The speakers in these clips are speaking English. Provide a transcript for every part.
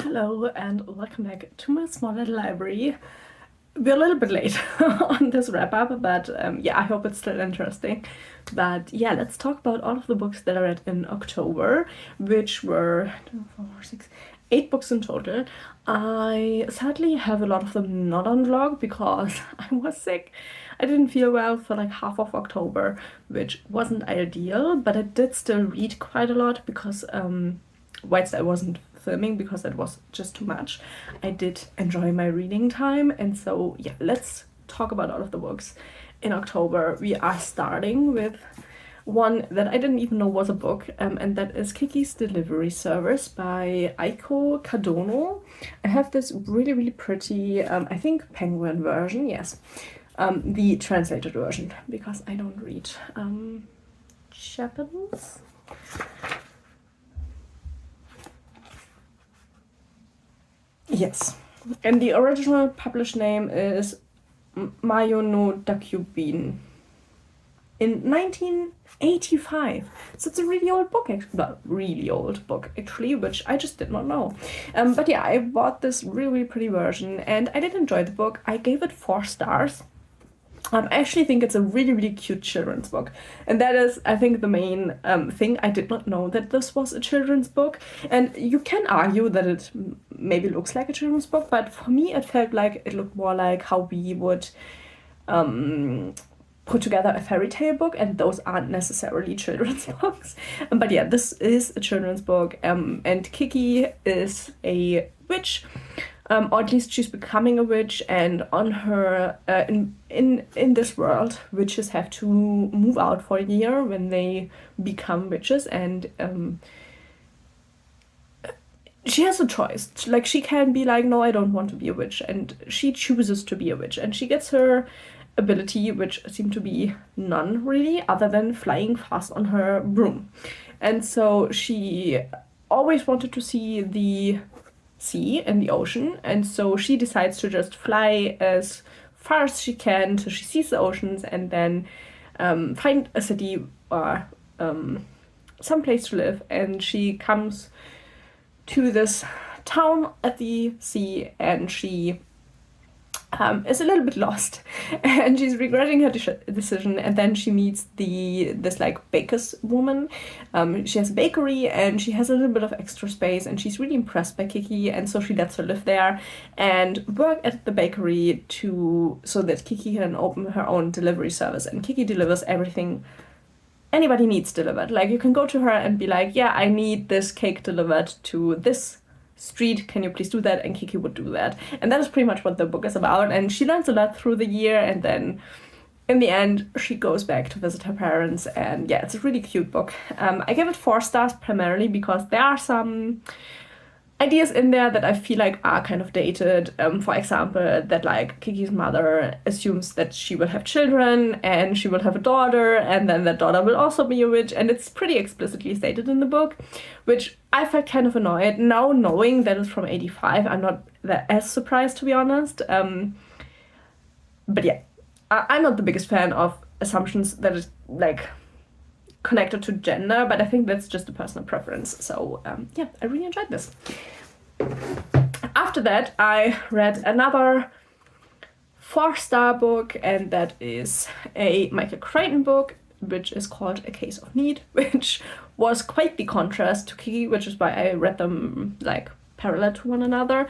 Hello and welcome back to my small little library. We're a little bit late on this wrap up, but yeah, I hope it's still interesting. But yeah, let's talk about all of the books that I read in October, which were 2, 4, 6, 8 books in total. I sadly have a lot of them not on vlog because I was sick. I didn't feel well for like half of October, which wasn't ideal, but I did still read quite a lot because whilst I wasn't filming because that was just too much, I did enjoy my reading time. And so yeah, let's talk about all of the books in October. We are starting with one that I didn't even know was a book, and that is Kiki's Delivery Service by Aiko Kadono. I have this really pretty, I think penguin version, yes. The translated version, because I don't read Japanese. Yes, and the original published name is Mayo no Dakubin in 1985. So it's a really old book, actually. Well, really old book, actually, which I just did not know. But yeah, I bought this really pretty version, and I did enjoy the book. I gave it 4 stars. I actually think it's a really cute children's book. And that is, I think, the main thing. I did not know that this was a children's book. And you can argue that it maybe looks like a children's book, but for me it felt like it looked more like how we would put together a fairy tale book, and those aren't necessarily children's books. But yeah, this is a children's book, and Kiki is a witch. Or at least she's becoming a witch, and on her in this world, witches have to move out for a year when they become witches, and she has a choice. Like, she can be like, no, I don't want to be a witch, and she chooses to be a witch, and she gets her ability, which seemed to be none really, other than flying fast on her broom. And so she always wanted to see the sea and the ocean, and so she decides to just fly as far as she can till she sees the oceans, and then find a city or some place to live. And she comes to this town at the sea, and she is a little bit lost, and she's regretting her decision. And then she meets this like baker's woman. She has a bakery, and she has a little bit of extra space, and she's really impressed by Kiki, and so she lets her live there and work at the bakery so that Kiki can open her own delivery service. And Kiki delivers everything anybody needs delivered. Like, you can go to her and be like, yeah, I need this cake delivered to this street, can you please do that? And Kiki would do that. And that is pretty much what the book is about. And she learns a lot through the year, and then in the end she goes back to visit her parents. And yeah, it's a really cute book. I gave it 4 stars primarily because there are some ideas in there that I feel like are kind of dated. For example, that like Kiki's mother assumes that she will have children, and she will have a daughter, and then that daughter will also be a witch, and it's pretty explicitly stated in the book, which I felt kind of annoyed. Now, knowing that it's from 85, I'm not that as surprised, to be honest. But yeah, I'm not the biggest fan of assumptions that is like connected to gender, but I think that's just a personal preference. So yeah, I really enjoyed this. After that, I read another 4-star book, and that is a Michael Crichton book, which is called A Case of Need, which was quite the contrast to Kiki, which is why I read them like parallel to one another.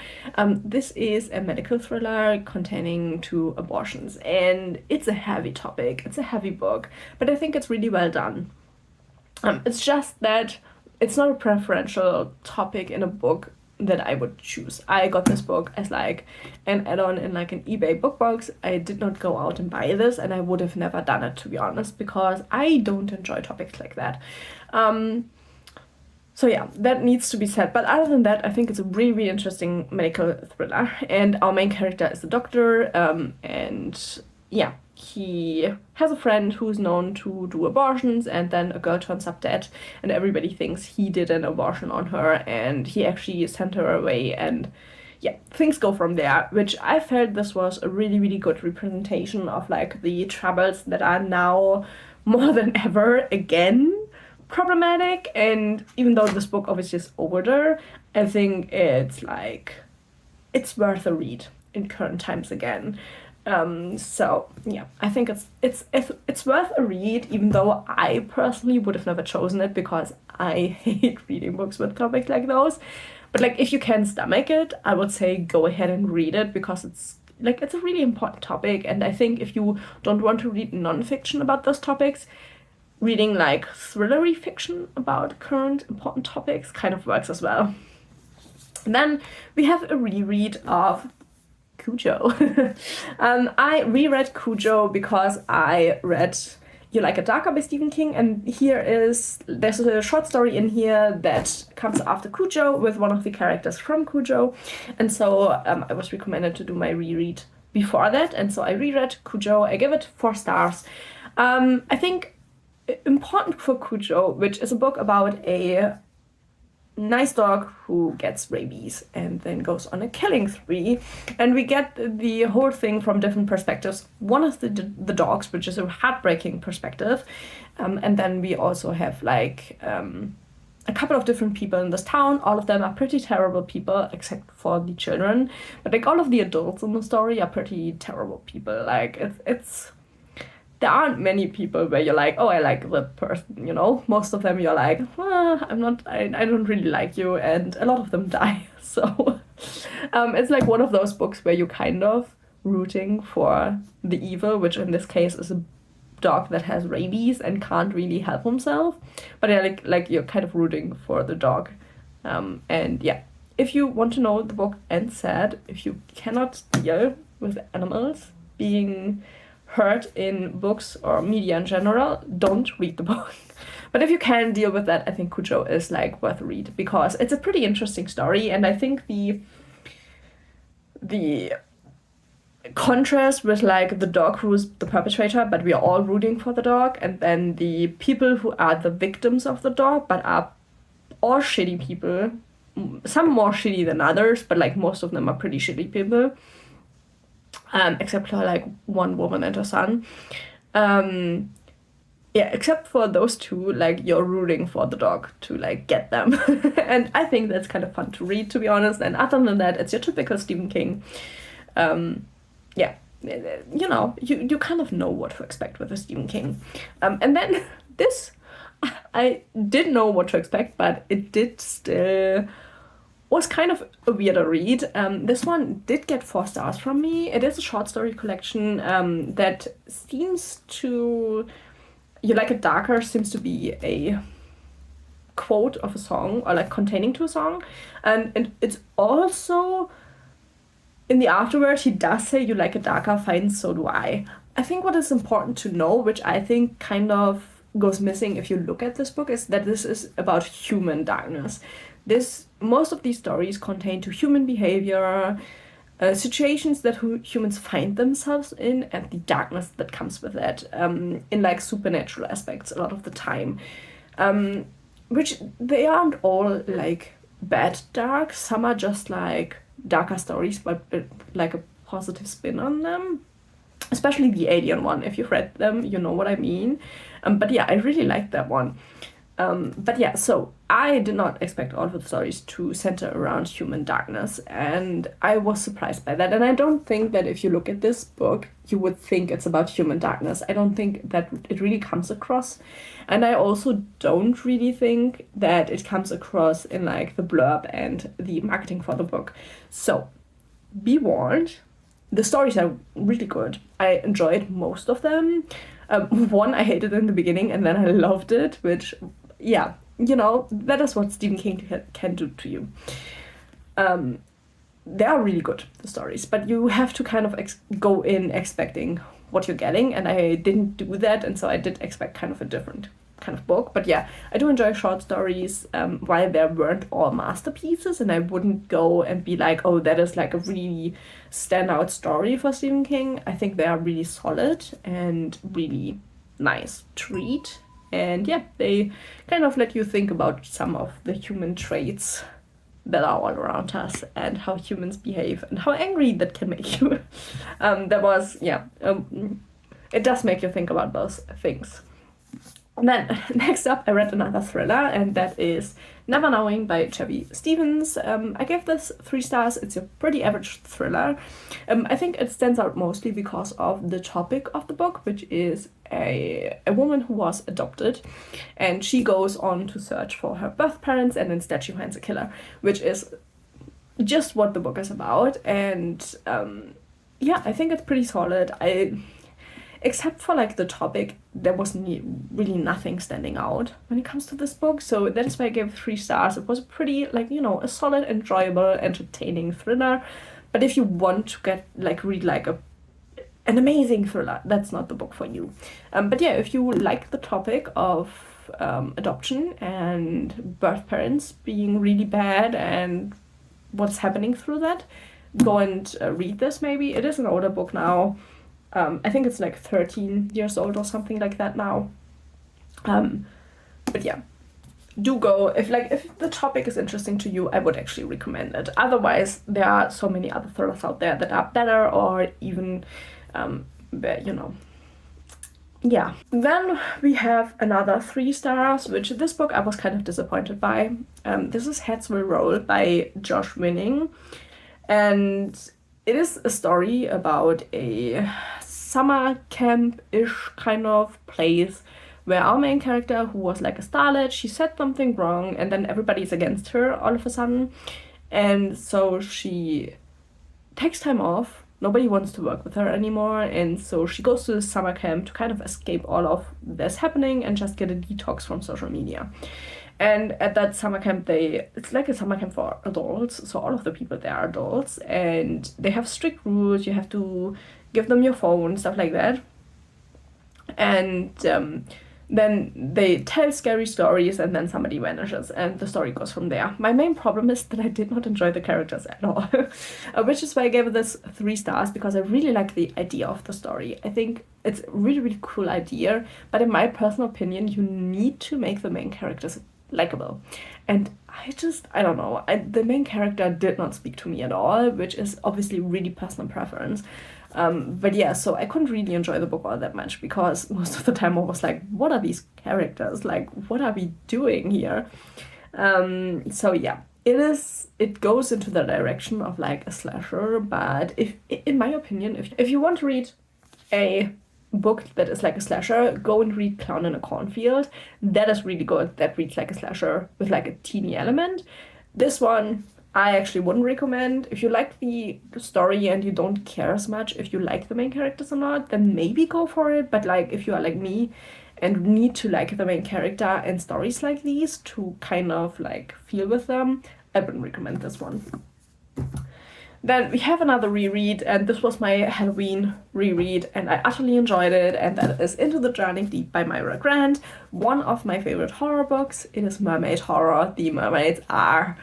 This is a medical thriller containing 2 abortions, and it's a heavy topic. It's a heavy book, but I think it's really well done. It's just that it's not a preferential topic in a book that I would choose. I got this book as like an add-on in like an eBay book box. I did not go out and buy this, and I would have never done it, to be honest, because I don't enjoy topics like that. So yeah, that needs to be said. But other than that, I think it's a really interesting medical thriller, and our main character is the doctor, and yeah, he has a friend who's known to do abortions, and then a girl turns up dead, and everybody thinks he did an abortion on her, and he actually sent her away, and yeah, things go from there, which I felt this was a really good representation of like the troubles that are now more than ever again problematic. And even though this book obviously is older, I think it's like, it's worth a read in current times again. So yeah, I think it's worth a read, even though I personally would have never chosen it because I hate reading books with topics like those. But like, if you can stomach it, I would say go ahead and read it, because it's like, it's a really important topic. And I think if you don't want to read nonfiction about those topics, reading like thrillery fiction about current important topics kind of works as well. And then we have a reread of Cujo. I reread Cujo because I read You Like It Darker by Stephen King, and there's a short story in here that comes after Cujo with one of the characters from Cujo, and so I was recommended to do my reread before that, and so I reread Cujo. I give it 4 stars. I think important for Cujo, which is a book about a nice dog who gets rabies and then goes on a killing spree, and we get the whole thing from different perspectives. One is the dogs, which is a heartbreaking perspective, and then we also have like a couple of different people in this town. All of them are pretty terrible people except for the children, but like all of the adults in the story are pretty terrible people. Like it's there aren't many people where you're like, oh, I like the person, you know? Most of them you're like, I don't really like you, and a lot of them die. So it's like one of those books where you're kind of rooting for the evil, which in this case is a dog that has rabies and can't really help himself. But yeah, like you're kind of rooting for the dog. And yeah, if you want to know, the book ends sad. If you cannot deal with animals being hurt in books or media in general, don't read the book. But if you can deal with that, I think Cujo is like worth a read, because it's a pretty interesting story, and I think the contrast with like the dog who's the perpetrator, but we are all rooting for the dog, and then the people who are the victims of the dog, but are all shitty people. Some more shitty than others, but like most of them are pretty shitty people. Except for like one woman and her son. Yeah, except for those two, like you're rooting for the dog to like get them. And I think that's kind of fun to read, to be honest. And other than that, it's your typical Stephen King. Yeah, you know, you kind of know what to expect with a Stephen King. And then this, I did know what to expect, but it did still was kind of a weirder read. This one did get 4 stars from me. It is a short story collection that seems to... You Like It Darker seems to be a quote of a song, or like containing to a song. And it's also... In the afterword, he does say, you like it darker, fine, so do I. I think what is important to know, which I think kind of goes missing if you look at this book, is that this is about human darkness. Most of these stories contain to human behavior, situations that humans find themselves in, and the darkness that comes with that, in like supernatural aspects a lot of the time. Which they aren't all like bad dark. Some are just like darker stories, but like a positive spin on them. Especially the Alien one. If you've read them, you know what I mean. But yeah, I really liked that one. But yeah, so I did not expect all of the stories to center around human darkness, and I was surprised by that. And I don't think that if you look at this book, you would think it's about human darkness. I don't think that it really comes across. And I also don't really think that it comes across in like the blurb and the marketing for the book. So be warned. The stories are really good. I enjoyed most of them. One I hated in the beginning, and then I loved it, which... Yeah, you know, that is what Stephen King can do to you. They are really good, the stories, but you have to kind of go in expecting what you're getting, and I didn't do that, and so I did expect kind of a different kind of book. But yeah, I do enjoy short stories, while there weren't all masterpieces, and I wouldn't go and be like, oh, that is like a really standout story for Stephen King. I think they are really solid and really nice to read. And yeah, they kind of let you think about some of the human traits that are all around us and how humans behave and how angry that can make you. It does make you think about those things. And then next up, I read another thriller, and that is Never Knowing by Chevy Stevens. I gave this 3 stars. It's a pretty average thriller. I think it stands out mostly because of the topic of the book, which is a woman who was adopted, and she goes on to search for her birth parents, and instead she finds a killer, which is just what the book is about. And yeah, I think it's pretty solid. Except for like the topic, there was really nothing standing out when it comes to this book, so that is why I gave 3 stars. It was a pretty, like, you know, a solid, enjoyable, entertaining thriller. But if you want to read like an amazing thriller, that's not the book for you. But yeah, if you like the topic of adoption and birth parents being really bad and what's happening through that, go and read this. Maybe it is an older book now. I think it's like 13 years old or something like that now. But yeah, do go. If the topic is interesting to you, I would actually recommend it. Otherwise, there are so many other thrillers out there that are better, or even, you know. Yeah. Then we have another 3 stars, which this book I was kind of disappointed by. This is Heads Will Roll by Josh Winning. And it is a story about a summer camp-ish kind of place where our main character, who was like a starlet, she said something wrong, and then everybody's against her all of a sudden. And so she takes time off. Nobody wants to work with her anymore, and so she goes to the summer camp to kind of escape all of this happening and just get a detox from social media. And at that summer camp, it's like a summer camp for adults, so all of the people there are adults, and they have strict rules. You have to give them your phone, stuff like that. And then they tell scary stories, and then somebody vanishes, and the story goes from there. My main problem is that I did not enjoy the characters at all, which is why I gave this 3 stars, because I really like the idea of the story. I think it's a really, really cool idea, but in my personal opinion, you need to make the main characters likable. And I don't know, the main character did not speak to me at all, which is obviously really personal preference. But yeah, so I couldn't really enjoy the book all that much, because most of the time I was like, what are these characters? Like, what are we doing here? So yeah, it goes into the direction of like a slasher, but in my opinion, if you want to read a book that is like a slasher, go and read Clown in a Cornfield. That is really good. That reads like a slasher with like a teeny element. This one I actually wouldn't recommend. If you like the story and you don't care as much if you like the main characters or not, then maybe go for it. But like, if you are like me and need to like the main character and stories like these to kind of like feel with them, I wouldn't recommend this one. Then we have another reread, and this was my Halloween reread, and I utterly enjoyed it, and that is Into the Drowning Deep by Myra Grant, one of my favorite horror books. It is mermaid horror. The mermaids are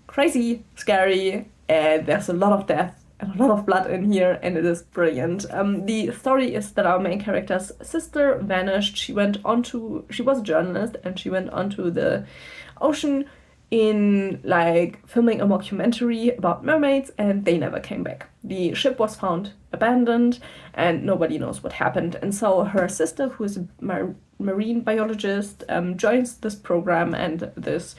crazy, scary, and there's a lot of death and a lot of blood in here, and it is brilliant. The story is that our main character's sister vanished. She was a journalist, and she went onto the ocean in like filming a mockumentary about mermaids, and they never came back. The ship was found abandoned and nobody knows what happened. And so her sister, who is a marine biologist, joins this program and this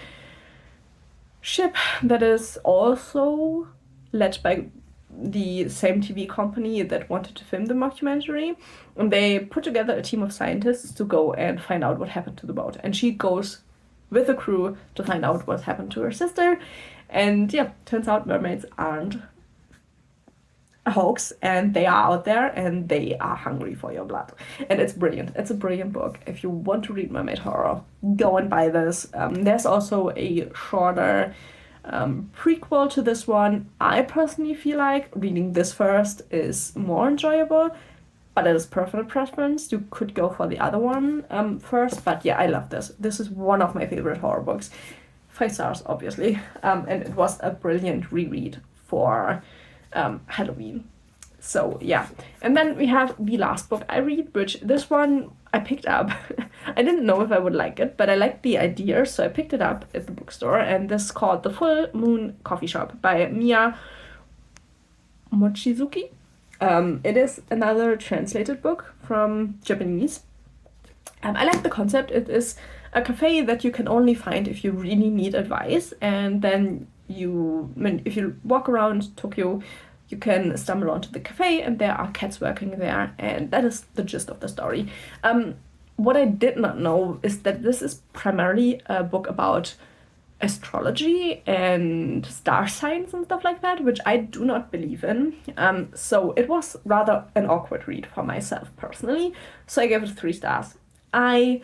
ship that is also led by the same TV company that wanted to film the mockumentary. And they put together a team of scientists to go and find out what happened to the boat. And she goes with the crew to find out what happened to her sister. And yeah, turns out mermaids aren't a hoax, and they are out there, and they are hungry for your blood. And it's brilliant. It's a brilliant book. If you want to read mermaid horror, go and buy this. There's also a shorter prequel to this one. I personally feel like reading this first is more enjoyable, but it is personal preference. You could go for the other one first, but yeah, I love this. This is one of my favorite horror books. 5 stars, obviously. And it was a brilliant reread for Halloween. So yeah. And then we have the last book I read, which this one I picked up. I didn't know if I would like it, but I liked the idea, so I picked it up at the bookstore, and this is called The Full Moon Coffee Shop by Miya Mochizuki. It is another translated book from Japanese, I like the concept. It is a cafe that you can only find if you really need advice, and then if you walk around Tokyo, you can stumble onto the cafe and there are cats working there, and that is the gist of the story. What I did not know is that this is primarily a book about astrology and star signs and stuff like that, which I do not believe in. So it was rather an awkward read for myself personally. So I gave it 3 stars. I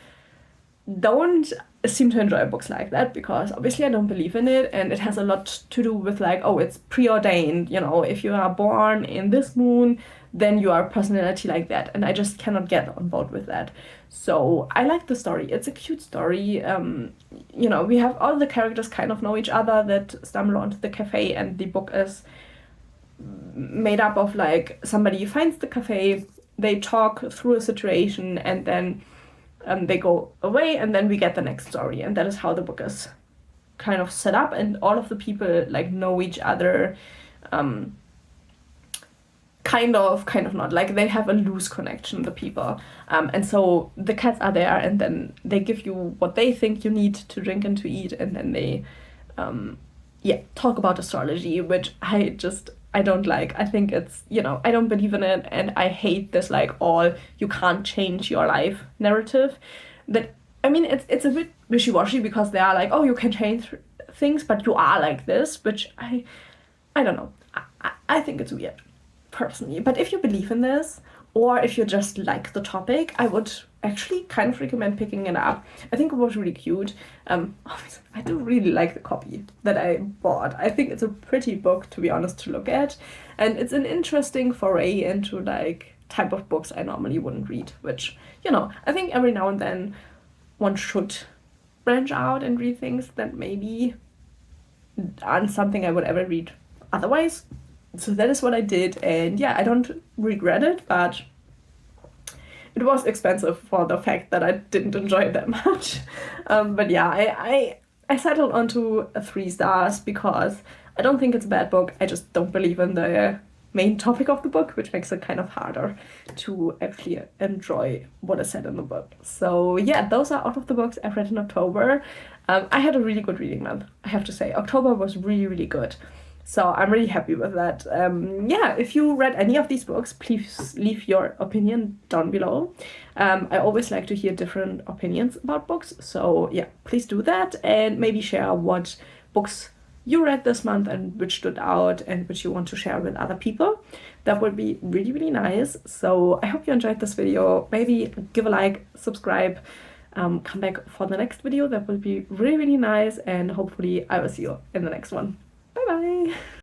don't seem to enjoy books like that because obviously I don't believe in it, and it has a lot to do with like, oh, it's preordained, you know, if you are born in this moon, then you are a personality like that, and I just cannot get on board with that. So I like the story. It's a cute story. You know, we have all the characters kind of know each other that stumble onto the cafe, and the book is made up of like somebody finds the cafe, they talk through a situation, and then they go away, and then we get the next story, and that is how the book is kind of set up, and all of the people like know each other, kind of not, like they have a loose connection, the people, and so the cats are there, and then they give you what they think you need to drink and to eat, and then they talk about astrology, which I don't like. I think it's, you know, I don't believe in it, and I hate this like all you can't change your life narrative. That, I mean, it's a bit wishy-washy because they are like, oh, you can change things, but you are like this, which I don't know. I think it's weird, personally. But if you believe in this, or if you just like the topic, I would actually kind of recommend picking it up. I think it was really cute. I do really like the copy that I bought. I think it's a pretty book, to be honest, to look at. And it's an interesting foray into like type of books I normally wouldn't read, which, you know, I think every now and then one should branch out and read things that maybe aren't something I would ever read otherwise. So that is what I did, and yeah, I don't regret it, but it was expensive for the fact that I didn't enjoy it that much. But yeah, I settled onto 3 stars because I don't think it's a bad book. I just don't believe in the main topic of the book, which makes it kind of harder to actually enjoy what is said in the book. So yeah, those are all of the books I've read in October. I had a really good reading month, I have to say. October was really, really good. So I'm really happy with that. Yeah, if you read any of these books, please leave your opinion down below. I always like to hear different opinions about books. So yeah, please do that, and maybe share what books you read this month and which stood out and which you want to share with other people. That would be really, really nice. So I hope you enjoyed this video. Maybe give a like, subscribe, come back for the next video. That would be really, really nice, and hopefully I will see you in the next one. Bye bye!